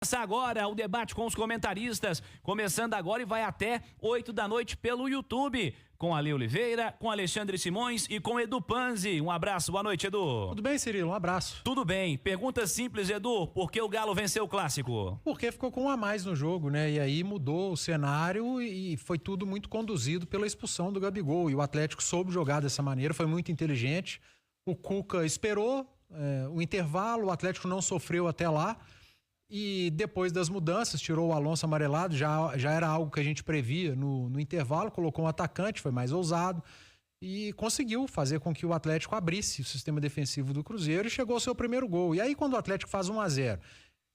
começar agora o debate com os comentaristas, começando agora e vai até 8 da noite pelo YouTube, com Ale Oliveira, com Alexandre Simões e com Edu Panzi. Um abraço, boa noite, Edu. Tudo bem, Cirilo? Um abraço. Tudo bem. Pergunta simples, Edu, por que o Galo venceu o Clássico? Porque ficou com um a mais no jogo, né? E aí mudou o cenário e foi tudo muito conduzido pela expulsão do Gabigol. E o Atlético soube jogar dessa maneira, foi muito inteligente. O Cuca esperou o intervalo, o Atlético não sofreu até lá. E depois das mudanças, tirou o Alonso amarelado, já era algo que a gente previa no intervalo, colocou um atacante, foi mais ousado e conseguiu fazer com que o Atlético abrisse o sistema defensivo do Cruzeiro e chegou ao seu primeiro gol. E aí quando o Atlético faz 1-0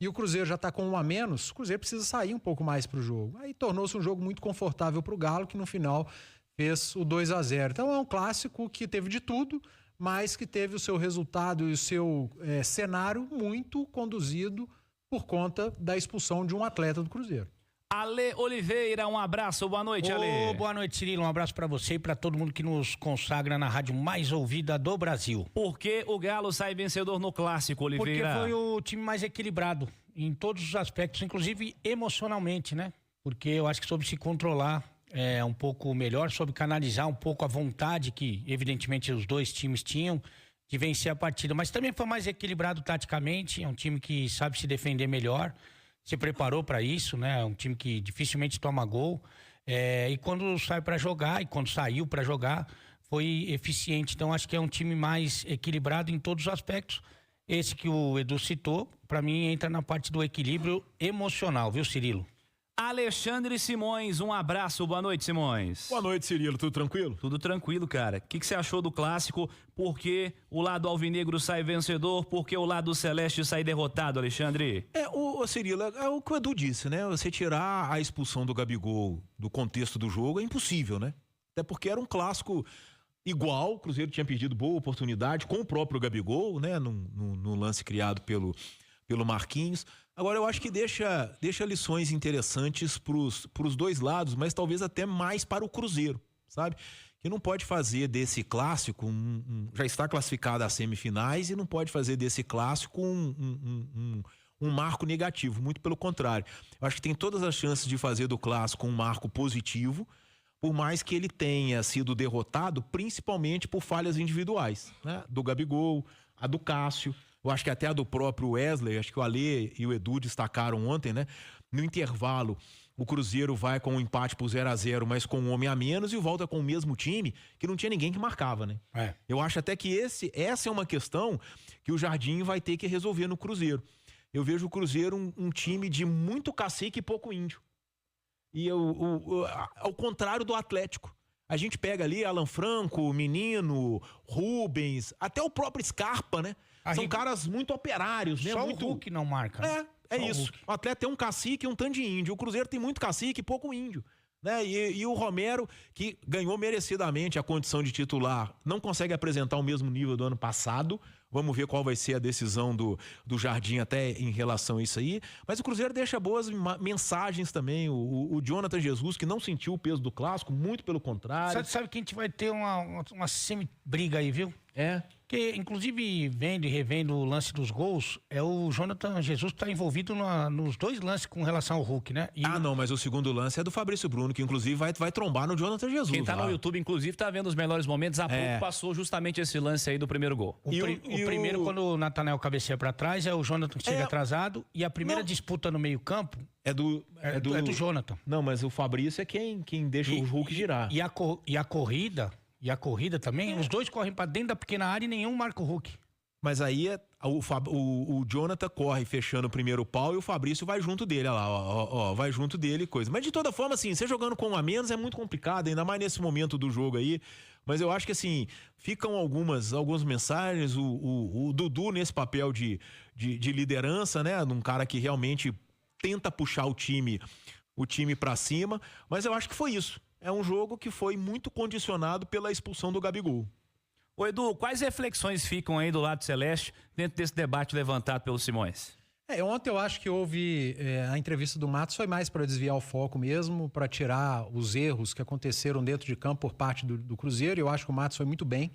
e o Cruzeiro já está com 1 a menos, o Cruzeiro precisa sair um pouco mais para o jogo. Aí tornou-se um jogo muito confortável para o Galo, que no final fez o 2-0. Então é um clássico que teve de tudo, mas que teve o seu resultado e o seu cenário muito conduzido por conta da expulsão de um atleta do Cruzeiro. Ale Oliveira, um abraço, boa noite, Ale. Boa noite, Cirilo, um abraço pra você e pra todo mundo que nos consagra na rádio mais ouvida do Brasil. Por que o Galo sai vencedor no Clássico, Oliveira? Porque foi o time mais equilibrado em todos os aspectos, inclusive emocionalmente, né? Porque eu acho que soube se controlar um pouco melhor, soube canalizar um pouco a vontade que, evidentemente, os dois times tinham de vencer a partida, mas também foi mais equilibrado taticamente, é um time que sabe se defender melhor, se preparou para isso, né? É um time que dificilmente toma gol, e quando sai para jogar, e quando saiu para jogar, foi eficiente. Então acho que é um time mais equilibrado em todos os aspectos. Esse que o Edu citou, para mim entra na parte do equilíbrio emocional, viu, Cirilo? Alexandre Simões, um abraço, boa noite, Simões. Boa noite, Cirilo, tudo tranquilo? Tudo tranquilo, cara. O que você achou do Clássico? Por que o lado alvinegro sai vencedor? Por que o lado celeste sai derrotado, Alexandre? Cirilo, é o que o Edu disse, né? Você tirar a expulsão do Gabigol do contexto do jogo é impossível, né? Até porque era um clássico igual, o Cruzeiro tinha perdido boa oportunidade com o próprio Gabigol, né? No lance criado pelo Marquinhos. Agora eu acho que deixa lições interessantes pros dois lados, mas talvez até mais para o Cruzeiro, sabe? Que não pode fazer desse clássico já está classificado às semifinais e não pode fazer desse clássico um marco negativo, muito pelo contrário. Eu acho que tem todas as chances de fazer do clássico um marco positivo, por mais que ele tenha sido derrotado principalmente por falhas individuais, né? Do Gabigol, a do Cássio. Eu acho que até a do próprio Wesley, acho que o Ale e o Edu destacaram ontem, né? No intervalo, o Cruzeiro vai com um empate por 0-0, mas com um homem a menos e volta com o mesmo time, que não tinha ninguém que marcava, né? Eu acho até que essa é uma questão que o Jardim vai ter que resolver no Cruzeiro. Eu vejo o Cruzeiro um time de muito cacique e pouco índio. E ao contrário do Atlético. A gente pega ali Alan Franco, Menino, Rubens, até o próprio Scarpa, né? São caras muito operários, né? Só o Hulk não marca. É isso. O Atlético tem um cacique e um tanto de índio. O Cruzeiro tem muito cacique e pouco índio, né? E o Romero, que ganhou merecidamente a condição de titular, não consegue apresentar o mesmo nível do ano passado. Vamos ver qual vai ser a decisão do Jardim até em relação a isso aí. Mas o Cruzeiro deixa boas mensagens também. O Jonathan Jesus, que não sentiu o peso do clássico, muito pelo contrário. Sabe que a gente vai ter uma semi-briga aí, viu? Porque, inclusive, vendo e revendo o lance dos gols, é o Jonathan Jesus que está envolvido nos dois lances com relação ao Hulk, né? Não, mas o segundo lance é do Fabrício Bruno, que inclusive vai trombar no Jonathan Jesus. Quem tá no YouTube, inclusive, tá vendo os melhores momentos. Há pouco passou justamente esse lance aí do primeiro gol. O primeiro, quando o Nathanael cabeceia pra trás, é o Jonathan que chega atrasado. E a primeira disputa no meio-campo é do Jonathan. Não, mas o Fabrício é quem deixa o Hulk girar. E a corrida também, os dois correm pra dentro da pequena área e nenhum marca o Hulk. Mas aí o Jonathan corre fechando o primeiro pau e o Fabrício vai junto dele, olha lá, vai junto dele, coisa. Mas de toda forma, assim, você jogando com um a menos é muito complicado, ainda mais nesse momento do jogo aí. Mas eu acho que, assim, ficam algumas mensagens, o Dudu nesse papel de liderança, né? Num cara que realmente tenta puxar o time pra cima, mas eu acho que foi isso. É um jogo que foi muito condicionado pela expulsão do Gabigol. Ô Edu, quais reflexões ficam aí do lado celeste dentro desse debate levantado pelo Simões? Ontem eu acho que houve a entrevista do Matos foi mais para desviar o foco mesmo, para tirar os erros que aconteceram dentro de campo por parte do Cruzeiro. Eu acho que o Matos foi muito bem.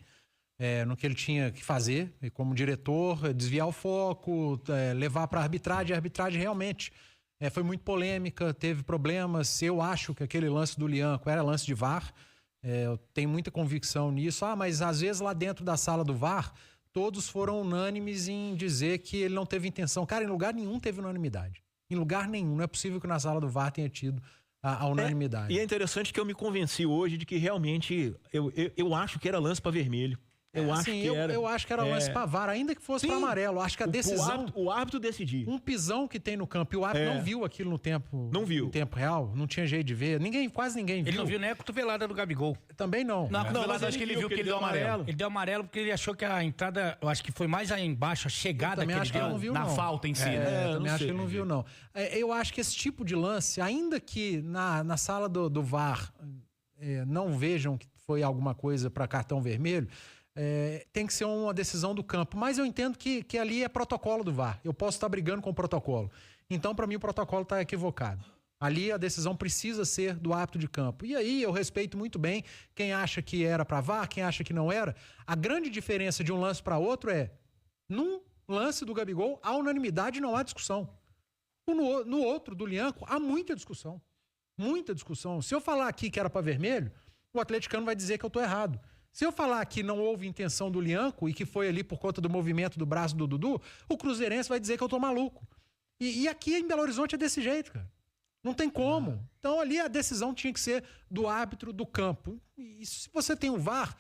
no que ele tinha que fazer, e como diretor, desviar o foco, levar para a arbitragem realmente foi muito polêmica, teve problemas. Eu acho que aquele lance do Lianco era lance de VAR, eu tenho muita convicção nisso. Mas às vezes lá dentro da sala do VAR, todos foram unânimes em dizer que ele não teve intenção. Cara, em lugar nenhum teve unanimidade. Em lugar nenhum. Não é possível que na sala do VAR tenha tido a unanimidade. E é interessante que eu me convenci hoje de que realmente eu acho que era lance para vermelho. Eu acho que era lance para VAR, ainda que fosse para amarelo. Acho que a decisão... O árbitro decidir. Um pisão que tem no campo, e o árbitro não viu aquilo no tempo... Não viu. No tempo real, não tinha jeito de ver. Quase ninguém viu. Ele não viu nem a cotovelada do Gabigol. Também não. Não, mas acho que ele viu que ele deu amarelo. Ele deu amarelo porque ele achou que a entrada, eu acho que foi mais aí embaixo, a chegada que ele deu. Não viu, na não. falta em si, né? Eu também acho que ele não viu, não. Eu acho que esse tipo de lance, ainda que na sala do VAR não vejam que foi alguma coisa para cartão vermelho, tem que ser uma decisão do campo. Mas eu entendo que ali é protocolo do VAR. Eu posso estar brigando com o protocolo. Então, para mim, o protocolo está equivocado. Ali a decisão precisa ser do árbitro de campo. E aí eu respeito muito bem quem acha que era para VAR, quem acha que não era. A grande diferença de um lance para outro num lance do Gabigol, há unanimidade, não há discussão. No outro, do Lianco, há muita discussão. Muita discussão. Se eu falar aqui que era para vermelho, o atleticano vai dizer que eu estou errado. Se eu falar que não houve intenção do Lianco e que foi ali por conta do movimento do braço do Dudu, o cruzeirense vai dizer que eu tô maluco. E aqui em Belo Horizonte é desse jeito, cara. Não tem como. Então ali a decisão tinha que ser do árbitro do campo. E se você tem o VAR,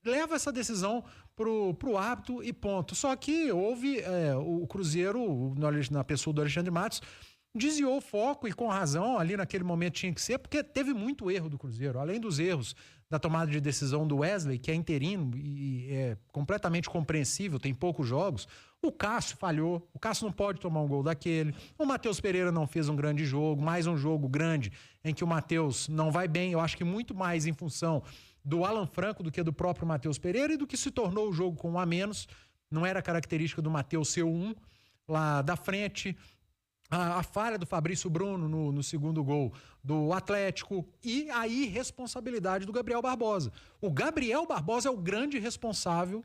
leva essa decisão pro árbitro e ponto. Só que houve o Cruzeiro, na pessoa do Alexandre Matos, desviou o foco, e com razão, ali naquele momento tinha que ser, porque teve muito erro do Cruzeiro. Além dos erros da tomada de decisão do Wesley, que é interino e é completamente compreensível, tem poucos jogos. O Cássio falhou, o Cássio não pode tomar um gol daquele. O Matheus Pereira não fez um grande jogo, mais um jogo grande em que o Matheus não vai bem. Eu acho que muito mais em função do Alan Franco do que do próprio Matheus Pereira, e do que se tornou o jogo com um a menos. Não era característica do Matheus ser um lá da frente. A falha do Fabrício Bruno no segundo gol do Atlético, e a irresponsabilidade do Gabriel Barbosa. O Gabriel Barbosa é o grande responsável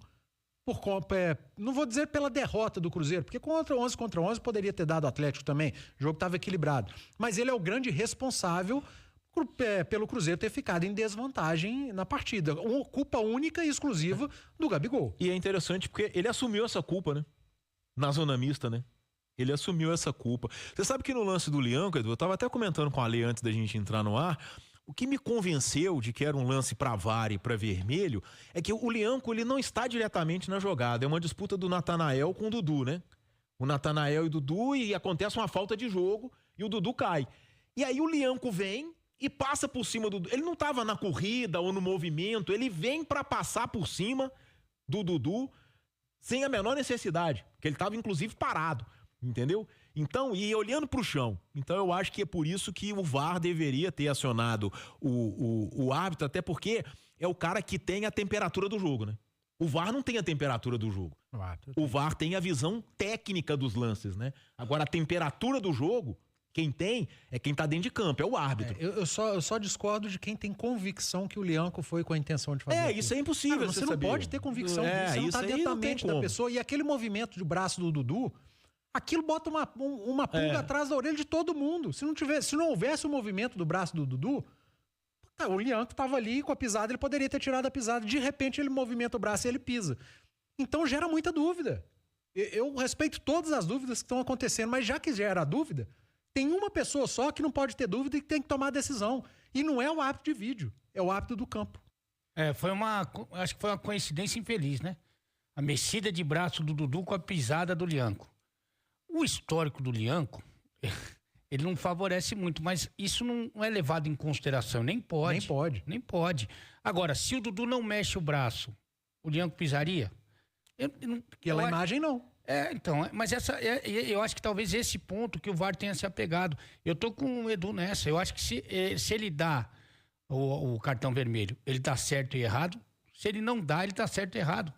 não vou dizer pela derrota do Cruzeiro, porque contra 11 poderia ter dado o Atlético também, o jogo estava equilibrado, mas ele é o grande responsável pelo Cruzeiro ter ficado em desvantagem na partida. Uma culpa única e exclusiva do Gabigol. E é interessante porque ele assumiu essa culpa, né? Na zona mista, né? Ele assumiu essa culpa. Você sabe que no lance do Lianco, Edu, eu estava até comentando com a Ale antes da gente entrar no ar, o que me convenceu de que era um lance para VAR e para vermelho é que o Lianco, ele não está diretamente na jogada. É uma disputa do Natanael com o Dudu, né? O Natanael e o Dudu, e acontece uma falta de jogo e o Dudu cai. E aí o Lianco vem e passa por cima do Dudu. Ele não estava na corrida ou no movimento, ele vem para passar por cima do Dudu sem a menor necessidade, porque ele estava inclusive parado. Entendeu? Então, e olhando para o chão. Então eu acho que é por isso que o VAR deveria ter acionado o árbitro, até porque é o cara que tem a temperatura do jogo, né? O VAR não tem a temperatura do jogo. O VAR tem a visão técnica dos lances, né? Agora a temperatura do jogo, quem tem é quem tá dentro de campo, é o árbitro. Eu só discordo de quem tem convicção que o Lianco foi com a intenção de fazer isso é impossível. Cara, você não pode ter convicção disso, você não tá dentro da mente da pessoa. E aquele movimento de braço do Dudu, aquilo bota uma pulga atrás da orelha de todo mundo. Se não houvesse o movimento do braço do Dudu, o Lianco estava ali com a pisada, ele poderia ter tirado a pisada. De repente ele movimenta o braço e ele pisa. Então gera muita dúvida. Eu respeito todas as dúvidas que estão acontecendo, mas já que gera dúvida, tem uma pessoa só que não pode ter dúvida e que tem que tomar a decisão. E não é o árbitro de vídeo, é o árbitro do campo. Acho que foi uma coincidência infeliz, né? A mexida de braço do Dudu com a pisada do Lianco. O histórico do Lianco, ele não favorece muito, mas isso não é levado em consideração, nem pode. Nem pode. Agora, se o Dudu não mexe o braço, o Lianco pisaria? Pela imagem, não. Mas eu acho que talvez esse ponto que o VAR tenha se apegado. Eu tô com o Edu nessa. Eu acho que se ele dá o cartão vermelho, ele tá certo e errado. Se ele não dá, ele tá certo e errado.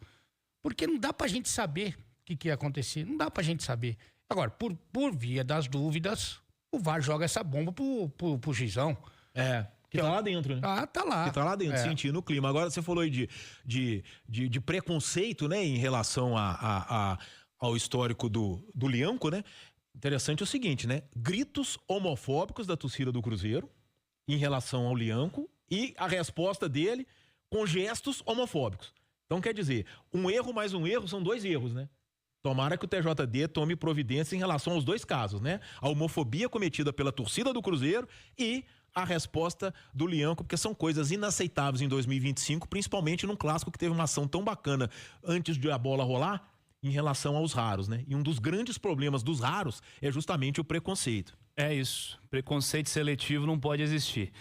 Porque não dá pra gente saber o que ia acontecer. Não dá pra gente saber. Agora, por via das dúvidas, o VAR joga essa bomba pro juizão. Que tá lá dentro, né? Ah, tá lá. Que tá lá dentro, sentindo o clima. Agora você falou aí de preconceito, né, em relação ao histórico do Lianco, né? Interessante é o seguinte, né? Gritos homofóbicos da torcida do Cruzeiro em relação ao Lianco e a resposta dele com gestos homofóbicos. Então, quer dizer, um erro mais um erro são 2 erros, né? Tomara que o TJD tome providência em relação aos 2 casos, né? A homofobia cometida pela torcida do Cruzeiro e a resposta do Lianco, porque são coisas inaceitáveis em 2025, principalmente num clássico que teve uma ação tão bacana antes de a bola rolar em relação aos raros, né? E um dos grandes problemas dos raros é justamente o preconceito. É isso. Preconceito seletivo não pode existir.